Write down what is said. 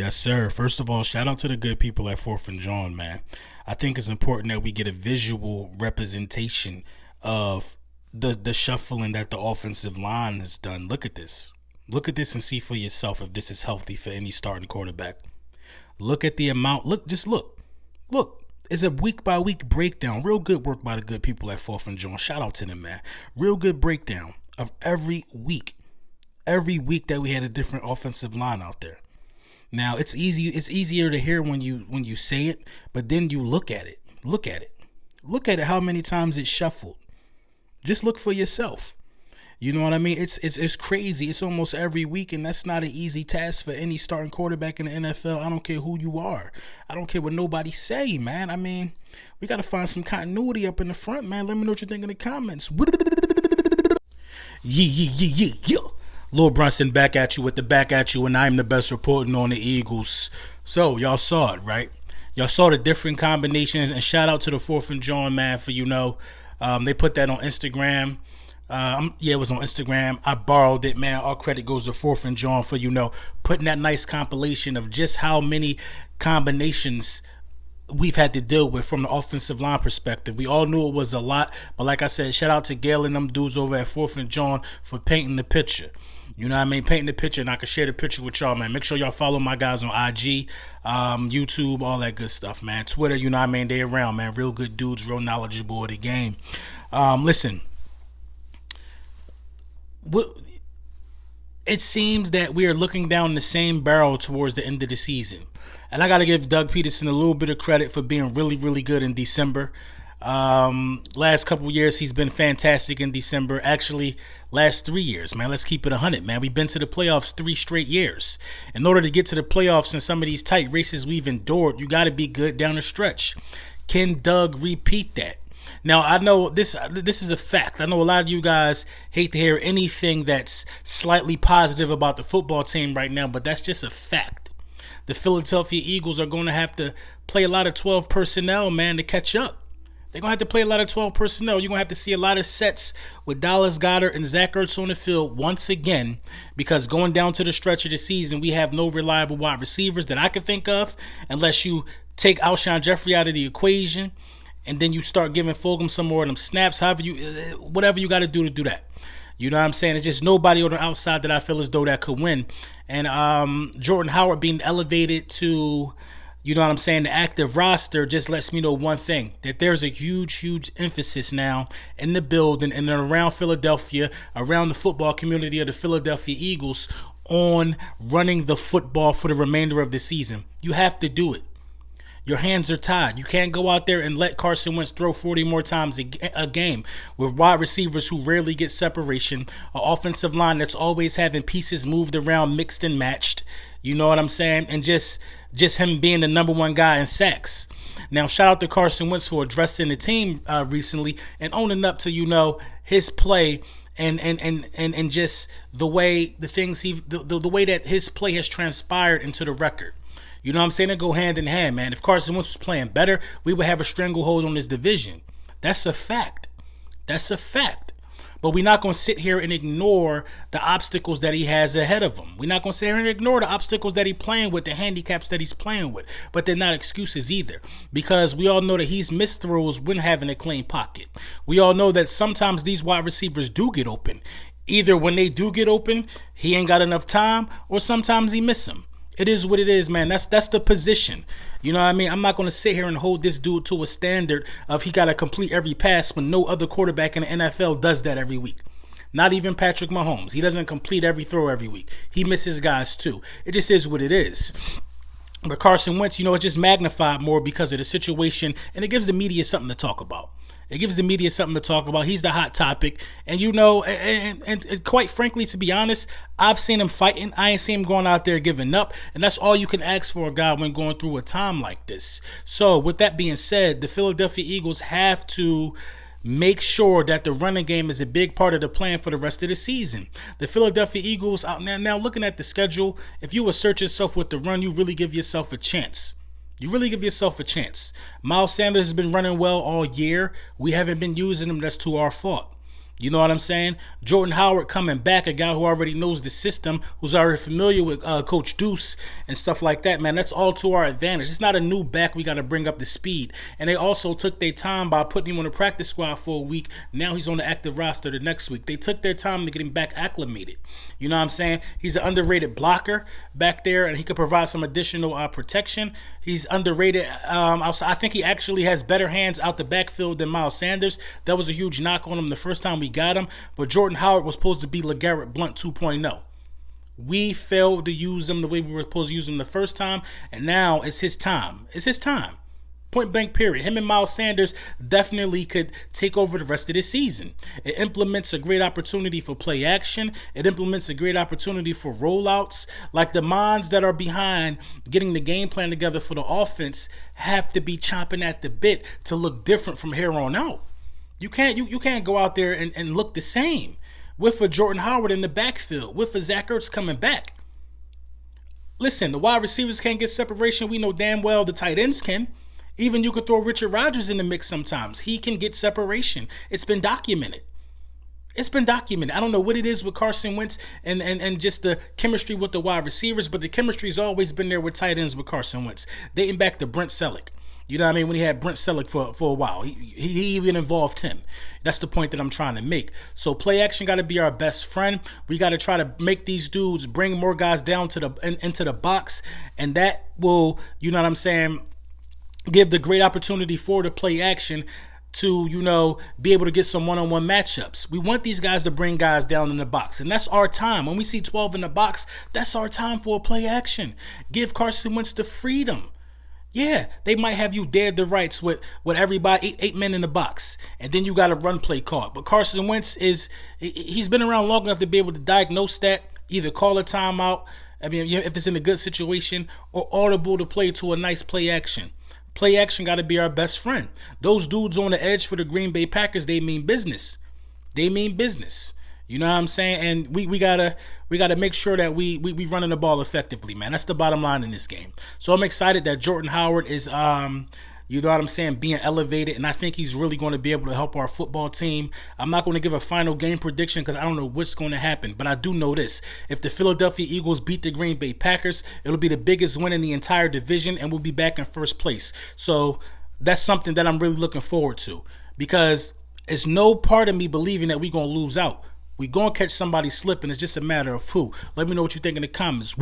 Yes, sir. First of all, shout out to the good people at Fourth and John, man. I think it's important that we get a visual representation of the shuffling that the offensive line has done. Look at this. Look at this and see for yourself if this is healthy for any starting quarterback. Look at the amount. Look. It's a week by week breakdown. Real good work by the good people at Fourth and John. Shout out to them, man. Real good breakdown of every week. Every week that we had a different offensive line out there. Now it's easy. It's easier to hear when you say it, but then you look at it. Look at it. How many times it shuffled. Just look for yourself. You know what I mean? It's crazy. It's almost every week, and that's not an easy task for any starting quarterback in the NFL. I don't care who you are. I don't care what nobody say, man. I mean, we got to find some continuity up in the front, man. Let me know what you think in the comments. Yeah. Lil Brunson back at you with the back at you, and I'm the best reporting on the Eagles. So, y'all saw it, right? Y'all saw the different combinations, and shout out to the Fourth and John, man, for, they put that on Instagram. It was on Instagram. I borrowed it, man. All credit goes to Fourth and John for, putting that nice compilation of just how many combinations we've had to deal with from the offensive line perspective. We all knew it was a lot, but like I said, shout out to Gail and them dudes over at Fourth and John for painting the picture. You know what I mean? Painting the picture, and I can share the picture with y'all, man. Make sure y'all follow my guys on IG, YouTube, all that good stuff, man. Twitter, you know what I mean? They around, man. Real good dudes, real knowledgeable of the game. Listen. It seems that we are looking down the same barrel towards the end of the season. And I got to give Doug Peterson a little bit of credit for being really, really good in December. Last couple of years, he's been fantastic in December. Actually, last 3 years, man. Let's keep it 100, man. We've been to the playoffs 3 straight years. In order to get to the playoffs in some of these tight races we've endured, you got to be good down the stretch. Can Doug repeat that? Now, I know this is a fact. I know a lot of you guys hate to hear anything that's slightly positive about the football team right now, but that's just a fact. The Philadelphia Eagles are going to have to play a lot of 12 personnel, man, to catch up. They're going to have to play a lot of 12 personnel. You're going to have to see a lot of sets with Dallas Goedert and Zach Ertz on the field once again, because going down to the stretch of the season, we have no reliable wide receivers that I can think of, unless you take Alshon Jeffrey out of the equation. And then you start giving Fulgham some more of them snaps, whatever you got to do that. You know what I'm saying? It's just nobody on the outside that I feel as though that could win. And Jordan Howard being elevated to, the active roster just lets me know one thing, that there's a huge emphasis now in the building and around Philadelphia, around the football community of the Philadelphia Eagles, on running the football for the remainder of the season. You have to do it. Your hands are tied. You can't go out there and let Carson Wentz throw 40 more times a game with wide receivers who rarely get separation, an offensive line that's always having pieces moved around, mixed and matched. You know what I'm saying? And just him being the number one guy in sacks. Now, shout out to Carson Wentz for addressing the team recently and owning up to, his play and just the way the way that his play has transpired into the record. You know what I'm saying? They go hand in hand, man. If Carson Wentz was playing better, we would have a stranglehold on this division. That's a fact. But we're not going to sit here and ignore the obstacles that he has ahead of him. We're not going to sit here and ignore the obstacles that he's playing with, the handicaps that he's playing with. But they're not excuses either, because we all know that he's missed throws when having a clean pocket. We all know that sometimes these wide receivers do get open. Either when they do get open, he ain't got enough time, or sometimes he miss them. It is what it is, man. That's the position. You know what I mean? I'm not going to sit here and hold this dude to a standard of he got to complete every pass when no other quarterback in the NFL does that every week. Not even Patrick Mahomes. He doesn't complete every throw every week. He misses guys too. It just is what it is. But Carson Wentz, it's just magnified more because of the situation, and it gives the media something to talk about. He's the hot topic. And, and quite frankly, to be honest, I've seen him fighting. I ain't seen him going out there giving up. And that's all you can ask for a guy when going through a time like this. So with that being said, the Philadelphia Eagles have to make sure that the running game is a big part of the plan for the rest of the season. The Philadelphia Eagles, now looking at the schedule, if you assert yourself with the run, you really give yourself a chance. Miles Sanders has been running well all year. We haven't been using him. That's to our fault. You know what I'm saying? Jordan Howard coming back, a guy who already knows the system, who's already familiar with Coach Deuce and stuff like that, man. That's all to our advantage. It's not a new back we got to bring up the speed. And they also took their time by putting him on the practice squad for a week. Now he's on the active roster the next week. They took their time to get him back acclimated. You know what I'm saying? He's an underrated blocker back there, and he could provide some additional protection. He's underrated. I think he actually has better hands out the backfield than Miles Sanders. That was a huge knock on him the first time we got him. But Jordan Howard was supposed to be LeGarrette Blount 2.0. We failed to use him the way we were supposed to use him the first time, and now it's his time. It's his time. Point blank period. Him and Miles Sanders definitely could take over the rest of the season. It implements a great opportunity for play action. It implements a great opportunity for rollouts. Like the minds that are behind getting the game plan together for the offense have to be chomping at the bit to look different from here on out. You can't go out there and look the same with a Jordan Howard in the backfield, with a Zach Ertz coming back. Listen, the wide receivers can't get separation. We know damn well the tight ends can. Even you could throw Richard Rodgers in the mix sometimes. He can get separation. It's been documented. It's been documented. I don't know what it is with Carson Wentz and just the chemistry with the wide receivers, but the chemistry's always been there with tight ends with Carson Wentz, dating back to Brent Selleck. You know what I mean? When he had Brent Selleck for a while, he even involved him. That's the point that I'm trying to make. So play action got to be our best friend. We got to try to make these dudes bring more guys down to into the box, and that will, you know what I'm saying, give the great opportunity for the play action to, you know, be able to get some one-on-one matchups. We want these guys to bring guys down in the box, and that's our time. When we see 12 in the box, that's our time for a play action. Give Carson Wentz the freedom. Yeah, they might have you dead to rights with everybody, eight men in the box, and then you got a run play call. But Carson Wentz he's been around long enough to be able to diagnose that, either call a timeout, I mean, if it's in a good situation, or audible to play to a nice play action. Play action got to be our best friend. Those dudes on the edge for the Green Bay Packers, they mean business. They mean business. You know what I'm saying? And we gotta make sure that we running the ball effectively, man. That's the bottom line in this game. So I'm excited that Jordan Howard is you know what I'm saying, being elevated, and I think he's really going to be able to help our football team. I'm not going to give a final game prediction because I don't know what's going to happen, but I do know this. If the Philadelphia Eagles beat the Green Bay Packers, it'll be the biggest win in the entire division, and we'll be back in first place. So that's something that I'm really looking forward to, because it's no part of me believing that we're going to lose out. We're going to catch somebody slipping. It's just a matter of who. Let me know what you think in the comments.